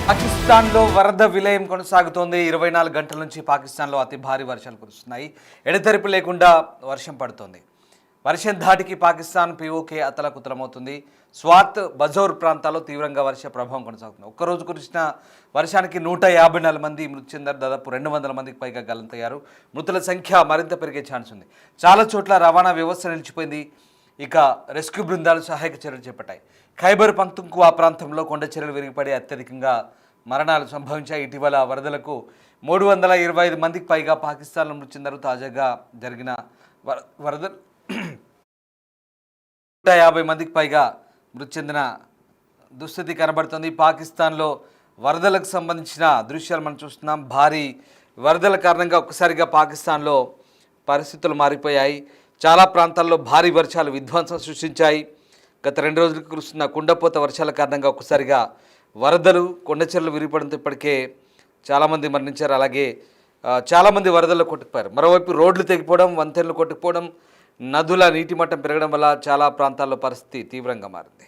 పాకిస్తాన్లో వరద విలయం కొనసాగుతోంది. 24 గంటల నుంచి పాకిస్తాన్లో అతి భారీ వర్షాలు కురుస్తున్నాయి. ఎడతెరిపి లేకుండా వర్షం పడుతోంది. వర్షం ధాటికి పాకిస్తాన్ పీఓకే అతలకుతలమవుతుంది. స్వాత్, బజౌర్ ప్రాంతాల్లో తీవ్రంగా వర్ష ప్రభావం కొనసాగుతుంది. ఒక్కరోజు కురిసిన వర్షానికి 154 మంది మృతి చెందారు. దాదాపు 200 మందికి పైగా గల్లంతయ్యారు. మృతుల సంఖ్య మరింత పెరిగే ఛాన్స్ ఉంది. చాలా చోట్ల రవాణా వ్యవస్థ నిలిచిపోయింది. ఇక రెస్క్యూ బృందాలు సహాయక చర్యలు చేపట్టాయి. ఖైబర్ పఖ్తుంఖ్వా ప్రాంతంలో కొండ చర్యలు విరిగిపడి అత్యధికంగా మరణాలు సంభవించాయి. ఇటీవల వరదలకు 325 మందికి పైగా పాకిస్తాన్లో మృతి చెందారు. తాజాగా జరిగిన వరద 150 మందికి పైగా మృతి చెందిన దుస్థితి కనబడుతుంది. పాకిస్తాన్లో వరదలకు సంబంధించిన దృశ్యాలు మనం చూస్తున్నాం. భారీ వరదల కారణంగా ఒక్కసారిగా పాకిస్తాన్లో పరిస్థితులు మారిపోయాయి. చాలా ప్రాంతాల్లో భారీ వర్షాలు విధ్వంసం సృష్టించాయి. గత 2 రోజులకు కురుస్తున్న కుండపోత వర్షాల కారణంగా ఒక్కసారిగా వరదలు, కొండచెరలు విరిగిపడంతో ఇప్పటికే చాలామంది మరణించారు. అలాగే చాలామంది వరదల్లో కొట్టుకుపోయారు. మరోవైపు రోడ్లు తెగిపోవడం, వంతెనలు కొట్టుకుపోవడం, నదుల నీటి మట్టం పెరగడం వల్ల చాలా ప్రాంతాల్లో పరిస్థితి తీవ్రంగా మారింది.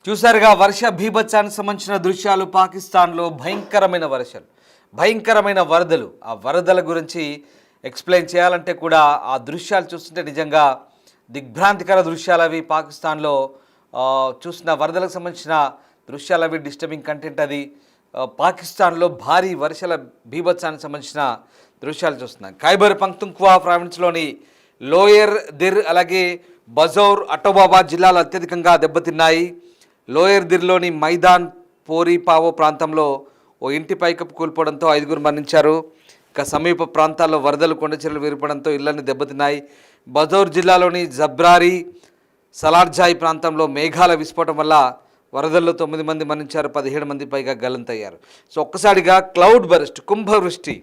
చూసారుగా వర్ష బీభత్సానికి సంబంధించిన దృశ్యాలు. పాకిస్తాన్లో భయంకరమైన వరదలు. ఆ వరదల గురించి ఎక్స్ప్లెయిన్ చేయాలంటే కూడా ఆ దృశ్యాలు చూస్తుంటే నిజంగా దిగ్భ్రాంతికర దృశ్యాలు అవి. పాకిస్తాన్లో చూసిన వరదలకు సంబంధించిన దృశ్యాలు అవి, డిస్టర్బింగ్ కంటెంట్ అది. పాకిస్తాన్లో భారీ వర్షాల బీభత్సానికి సంబంధించిన దృశ్యాలు చూస్తున్నాం. ఖైబర్ పఖ్తుంఖ్వా ప్రావిన్స్లోని లోయర్ దిర్ అలాగే బజౌర్, అటోబాబాద్ జిల్లాలు అత్యధికంగా దెబ్బతిన్నాయి. లోయర్ దిర్లోని మైదాన్ పోరీపావో ప్రాంతంలో ఓ ఇంటి పైకప్పు కూలిపోవడంతో 5గురు మరణించారు. ఇక సమీప ప్రాంతాల్లో వరదలు, కొండచెరలు విరిపడంతో ఇళ్లన్నీ దెబ్బతిన్నాయి. బజౌర్ జిల్లాలోని జబ్రారీ, సలార్జాయి ప్రాంతంలో మేఘాల విస్ఫోటం వల్ల వరదల్లో 9 మంది మరణించారు. 17 మంది పైగా గల్లంతయ్యారు. సో ఒక్కసారిగా క్లౌడ్ బరస్ట్, కుంభవృష్టి.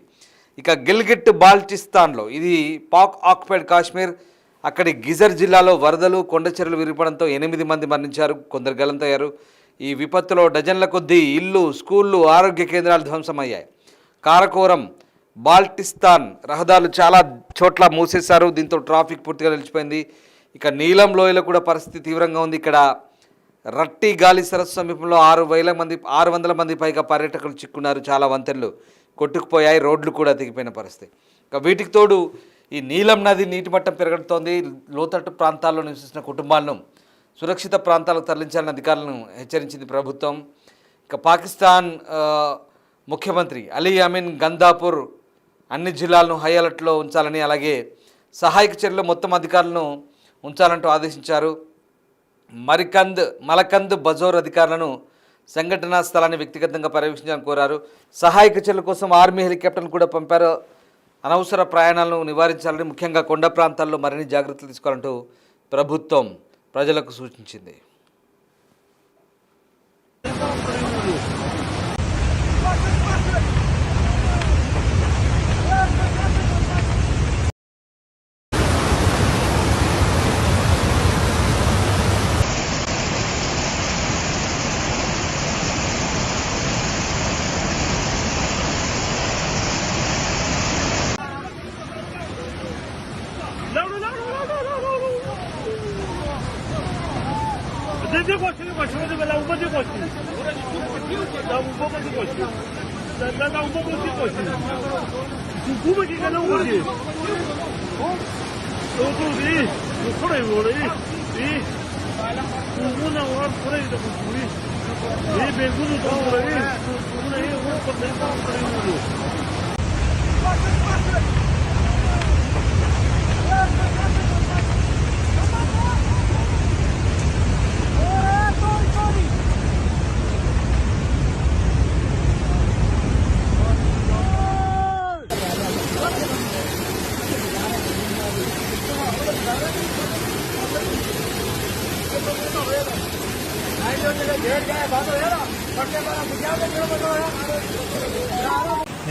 ఇక గిల్గిట్ బాల్టిస్తాన్లో, ఇది పాక్ ఆక్యుపైడ్ కాశ్మీర్, అక్కడి గిజర్ జిల్లాలో వరదలు, కొండచెరలు విరిపడంతో 8 మంది మరణించారు, కొందరు గల్లంతయ్యారు. ఈ విపత్తులో డజన్ల కొద్దీ ఇల్లు, స్కూళ్ళు, ఆరోగ్య కేంద్రాలు ధ్వంసమయ్యాయి. కారకోరం, బాల్టిస్తాన్ రహదారులు చాలా చోట్ల మూసేశారు. దీంతో ట్రాఫిక్ పూర్తిగా నిలిచిపోయింది. ఇక నీలం లోయలో కూడా పరిస్థితి తీవ్రంగా ఉంది. ఇక్కడ రట్టి గాలి సరస్సు సమీపంలో 600 మంది పైగా పర్యాటకులు చిక్కున్నారు. చాలా వంతెనలు కొట్టుకుపోయాయి, రోడ్లు కూడా తెగిపోయిన పరిస్థితి. ఇక వీటికి తోడు ఈ నీలం నది నీటి మట్టం పెరగడంతోంది. లోతట్టు ప్రాంతాల్లో నివసిస్తున్న కుటుంబాలను సురక్షిత ప్రాంతాలకు తరలించాలని అధికారులను హెచ్చరించింది ప్రభుత్వం. ఇక పాకిస్తాన్ ముఖ్యమంత్రి అలీ అమీన్ గందాపూర్ అన్ని జిల్లాలను హై అలర్ట్లో ఉంచాలని, అలాగే సహాయక చర్యలు మొత్తం అధికారులను ఉంచాలంటూ ఆదేశించారు. మలకంద్ బజౌర్ అధికారులను సంఘటనా స్థలాన్ని వ్యక్తిగతంగా పర్యవేక్షించాలని కోరారు. సహాయక చర్యల కోసం ఆర్మీ హెలికాప్టర్ను కూడా పంపారు. అనవసర ప్రయాణాలను నివారించాలని, ముఖ్యంగా కొండ ప్రాంతాల్లో మరిన్ని జాగ్రత్తలు తీసుకోవాలంటూ ప్రభుత్వం ప్రజలకు సూచించింది.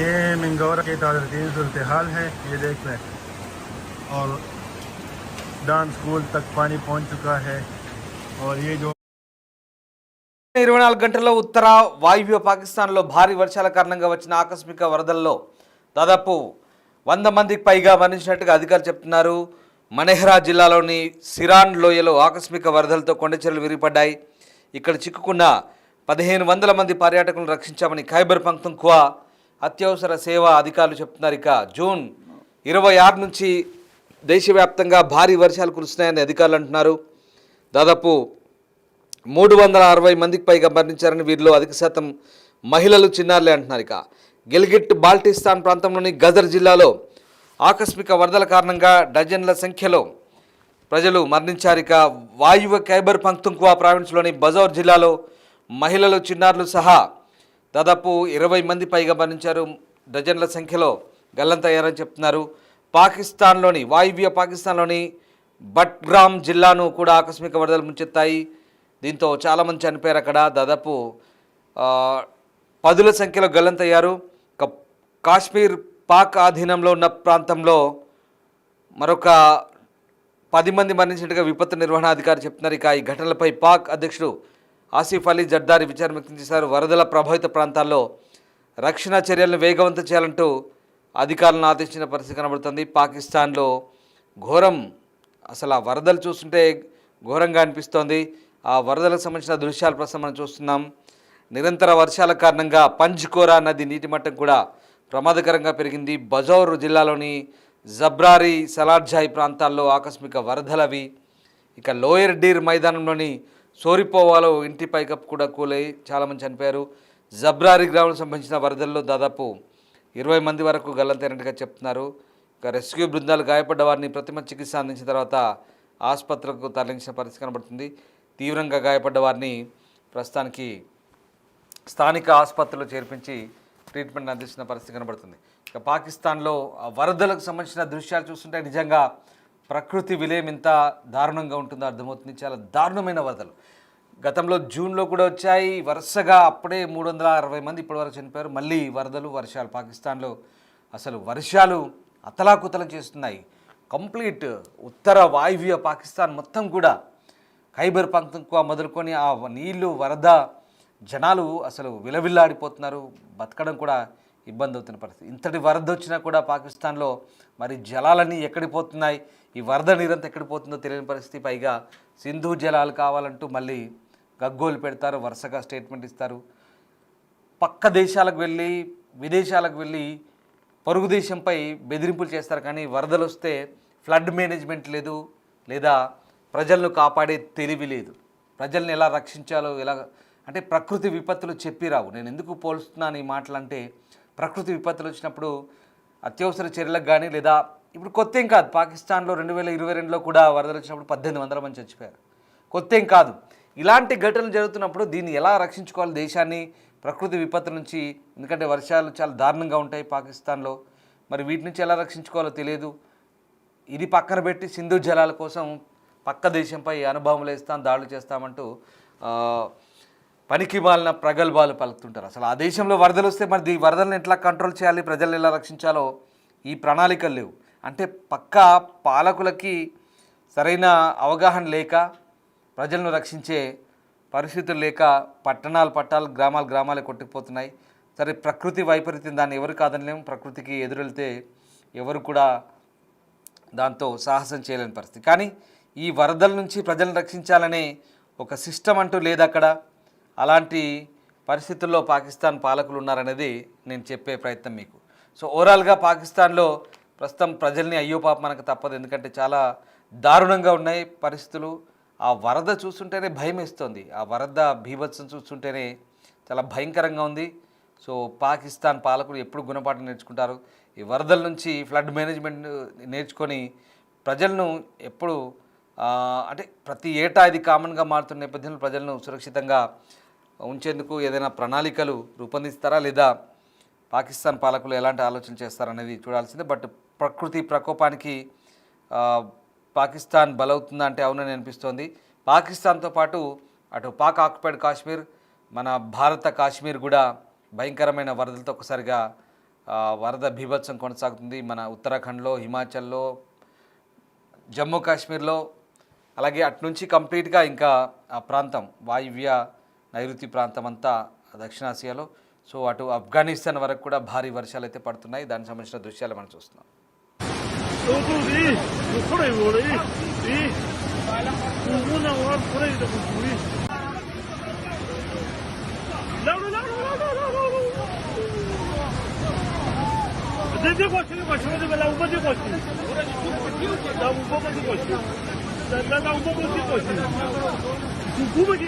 ये मिंगौरा के ताज़ा सूरत हाल है, ये देख लें। और डांस स्कूल तक पानी पहुंच चुका है। और ये जो 24 గంటల్లో ఉత్తర వాయువ్య పాకిస్తాన్లో భారీ వర్షాల కారణంగా వచ్చిన ఆకస్మిక వరదల్లో దాదాపు 100 మందికి పైగా మరణించినట్టుగా అధికారులు చెప్తున్నారు. మనెహ్రా జిల్లాలోని సిరాన్ లోయలో ఆకస్మిక వరదలతో కొండచెరువులు విరిగిపడ్డాయి. ఇక్కడ చిక్కుకున్న 1500 మంది పర్యాటకులను రక్షించామని ఖైబర్ పఖ్తూన్ఖ్వా అత్యవసర సేవా అధికారులు చెప్తున్నారు. ఇక జూన్ 26 నుంచి దేశవ్యాప్తంగా భారీ వర్షాలు కురుస్తున్నాయని అధికారులు అంటున్నారు. దాదాపు 360 మందికి పైగా మరణించారని, వీరిలో అధిక శాతం మహిళలు, చిన్నారులే అంటున్నారు. ఇక గిల్గిట్ బాల్టిస్తాన్ ప్రాంతంలోని గదర్ జిల్లాలో ఆకస్మిక వరదల కారణంగా డజన్ల సంఖ్యలో ప్రజలు మరణించారు. ఇక వాయువ్య ఖైబర్ పఖ్తూన్ఖ్వా ప్రావిన్స్లోని బజౌర్ జిల్లాలో మహిళలు, చిన్నారులు సహా దాదాపు 20 మంది పైగా మరణించారు. డజన్ల సంఖ్యలో గల్లంతయ్యారని చెప్తున్నారు. వాయువ్య పాకిస్తాన్లోని బట్గ్రామ్ జిల్లాను కూడా ఆకస్మిక వరదలు ముంచెత్తాయి. దీంతో చాలామంది చనిపోయారు. అక్కడ దాదాపు 10ల సంఖ్యలో గల్లంతయ్యారు. కాశ్మీర్ పాక్ ఆధీనంలో ఉన్న ప్రాంతంలో మరొక 10 మంది మరణించినట్టుగా విపత్తు నిర్వహణ అధికారి చెప్తున్నారు. ఇక ఈ ఘటనలపై పాక్ అధ్యక్షుడు ఆసిఫ్ అలీ జర్దారి విచారం వ్యక్తం చేశారు. వరదల ప్రభావిత ప్రాంతాల్లో రక్షణ చర్యలను వేగవంతం చేయాలంటూ అధికారులను ఆదేశించిన పరిస్థితి కనబడుతుంది. పాకిస్తాన్లో ఘోరం, అసలు ఆ వరదలు చూస్తుంటే ఘోరంగా అనిపిస్తోంది. ఆ వరదలకు సంబంధించిన దృశ్యాలు ప్రస్తుతం మనం చూస్తున్నాం. నిరంతర వర్షాల కారణంగా పంజ్కోరా నది నీటి మట్టం కూడా ప్రమాదకరంగా పెరిగింది. బజౌర్ జిల్లాలోని జబ్రారి, సలార్జాయ్ ప్రాంతాల్లో ఆకస్మిక వరదలవి. ఇక లోయర్ డీర్ మైదానంలోని సోరిపోవాలో ఇంటి పైకప్పు కూడా కూలై చాలామంది చనిపోయారు. జబ్రారి గ్రామం సంబంధించిన వరదల్లో దాదాపు 20 మంది వరకు గల్లంతైనట్టుగా చెప్తున్నారు. ఇక రెస్క్యూ బృందాలు గాయపడ్డ వారిని ప్రథమ చికిత్స అందించిన తర్వాత ఆసుపత్రులకు తరలించిన పరిస్థితి కనబడుతుంది. తీవ్రంగా గాయపడ్డ వారిని ప్రస్తుతానికి స్థానిక ఆసుపత్రిలో చేర్పించి ట్రీట్మెంట్ అందిస్తున్న పరిస్థితి కనబడుతుంది. ఇక పాకిస్తాన్లో వరదలకు సంబంధించిన దృశ్యాలు చూస్తుంటే నిజంగా ప్రకృతి విలయం ఎంత దారుణంగా ఉంటుందో అర్థమవుతుంది. చాలా దారుణమైన వరదలు గతంలో జూన్లో కూడా వచ్చాయి. వరుసగా అప్పుడే 360 మంది ఇప్పటివరకు చనిపోయారు. మళ్ళీ వర్షాలు పాకిస్తాన్లో అసలు వర్షాలు అతలాకుతలం చేస్తున్నాయి. కంప్లీట్ ఉత్తర వాయువ్య పాకిస్తాన్ మొత్తం కూడా ఖైబర్ పఖ్తూన్ఖ్వా మొదలుకొని ఆ నీళ్లు, వరద, జనాలు అసలు విలవిల్లాడిపోతున్నారు. బతకడం కూడా ఇబ్బంది అవుతున్న పరిస్థితి. ఇంతటి వరద వచ్చినా కూడా పాకిస్తాన్లో మరి జలాలన్నీ ఎక్కడికి పోతున్నాయి, ఈ వరద నీరంతా ఎక్కడికి పోతుందో తెలియని పరిస్థితి. పైగా సింధు జలాలు కావాలంటూ మళ్ళీ గగ్గోలు పెడతారు, వరుసగా స్టేట్మెంట్ ఇస్తారు. పక్క దేశాలకు వెళ్ళి, విదేశాలకు వెళ్ళి పొరుగు దేశంపై బెదిరింపులు చేస్తారు. కానీ వరదలు వస్తే ఫ్లడ్ మేనేజ్మెంట్ లేదు, లేదా ప్రజలను కాపాడే తెలివి లేదు. ప్రజల్ని ఎలా రక్షించాలో అంటే ప్రకృతి విపత్తులు చెప్పిరావు. నేను ఎందుకు పోలుస్తున్నాను ఈ మాటలు అంటే, ప్రకృతి విపత్తులు వచ్చినప్పుడు అత్యవసర చర్యలకు కానీ, లేదా ఇప్పుడు కొత్త ఏం కాదు, పాకిస్తాన్లో 2022లో కూడా వరదలు వచ్చినప్పుడు 1800 మంది చచ్చిపోయారు. కొత్త ఏం కాదు. ఇలాంటి ఘటనలు జరుగుతున్నప్పుడు దీన్ని ఎలా రక్షించుకోవాలి దేశాన్ని ప్రకృతి విపత్తు నుంచి? ఎందుకంటే వర్షాలు చాలా దారుణంగా ఉంటాయి పాకిస్తాన్లో, మరి వీటి నుంచి ఎలా రక్షించుకోవాలో తెలియదు. ఇది పక్కన పెట్టి సింధు జలాల కోసం పక్క దేశంపై అనుభవములు వేస్తాం, దాడులు చేస్తామంటూ పనికి మాలిన ప్రగల్భాలు పలుకుతుంటారు. అసలు ఆ దేశంలో వరదలు వస్తే మరి ఈ వరదలను ఎట్లా కంట్రోల్ చేయాలి, ప్రజలను ఎలా రక్షించాలో ఈ ప్రణాళికలు లేవు. అంటే పక్కా పాలకులకి సరైన అవగాహన లేక, ప్రజలను రక్షించే పరిస్థితులు లేక పట్టణాలు గ్రామాలే కొట్టుకుపోతున్నాయి. సరే, ప్రకృతి వైపరీత్యం, దాన్ని ఎవరు కాదనలేము. ప్రకృతికి ఎదురెళ్తే ఎవరు కూడా దాంతో సాహసం చేయలేని పరిస్థితి. కానీ ఈ వరదల నుంచి ప్రజలను రక్షించాలనే ఒక సిస్టమ్ అంటూ లేదు అక్కడ. అలాంటి పరిస్థితుల్లో పాకిస్తాన్ పాలకులు ఉన్నారనేది నేను చెప్పే ప్రయత్నం మీకు. సో ఓవరాల్గా పాకిస్తాన్లో ప్రస్తుతం ప్రజల్ని అయ్యో పాప మనకు తప్పదు, ఎందుకంటే చాలా దారుణంగా ఉన్నాయి పరిస్థితులు. ఆ వరద చూస్తుంటేనే భయం వేస్తుంది, ఆ వరద బీభత్సం చూస్తుంటేనే చాలా భయంకరంగా ఉంది. సో పాకిస్తాన్ పాలకులు ఎప్పుడు గుణపాఠం నేర్చుకుంటారు? ఈ వరదల నుంచి ఫ్లడ్ మేనేజ్మెంట్ నేర్చుకొని ప్రజలను ఎప్పుడు అంటే ప్రతి ఏటా ఇది కామన్గా మారుతున్న నేపథ్యంలో ప్రజలను సురక్షితంగా ఉంచేందుకు ఏదైనా ప్రణాళికలు రూపొందిస్తారా, లేదా పాకిస్తాన్ పాలకులు ఎలాంటి ఆలోచన చేస్తారనేది చూడాల్సిందే. బట్ ప్రకృతి ప్రకోపానికి పాకిస్తాన్ బలవుతుందా అంటే అవునని అనిపిస్తోంది. పాకిస్తాన్తో పాటు అటు పాక్ ఆక్యుపైడ్ కాశ్మీర్, మన భారత కాశ్మీర్ కూడా భయంకరమైన వరదలతో ఒకసారిగా వరద బీభత్సం కొనసాగుతుంది. మన ఉత్తరాఖండ్లో, హిమాచల్లో, జమ్మూ కాశ్మీర్లో, అలాగే అటు నుంచి కంప్లీట్గా ఇంకా ఆ ప్రాంతం వాయువ్య నైరుతి ప్రాంతం అంతా దక్షిణాసియాలో, సో అటు ఆఫ్ఘనిస్తాన్ వరకు కూడా భారీ వర్షాలు అయితే పడుతున్నాయి. దానికి సంబంధించిన దృశ్యాలు మనం చూస్తున్నాం.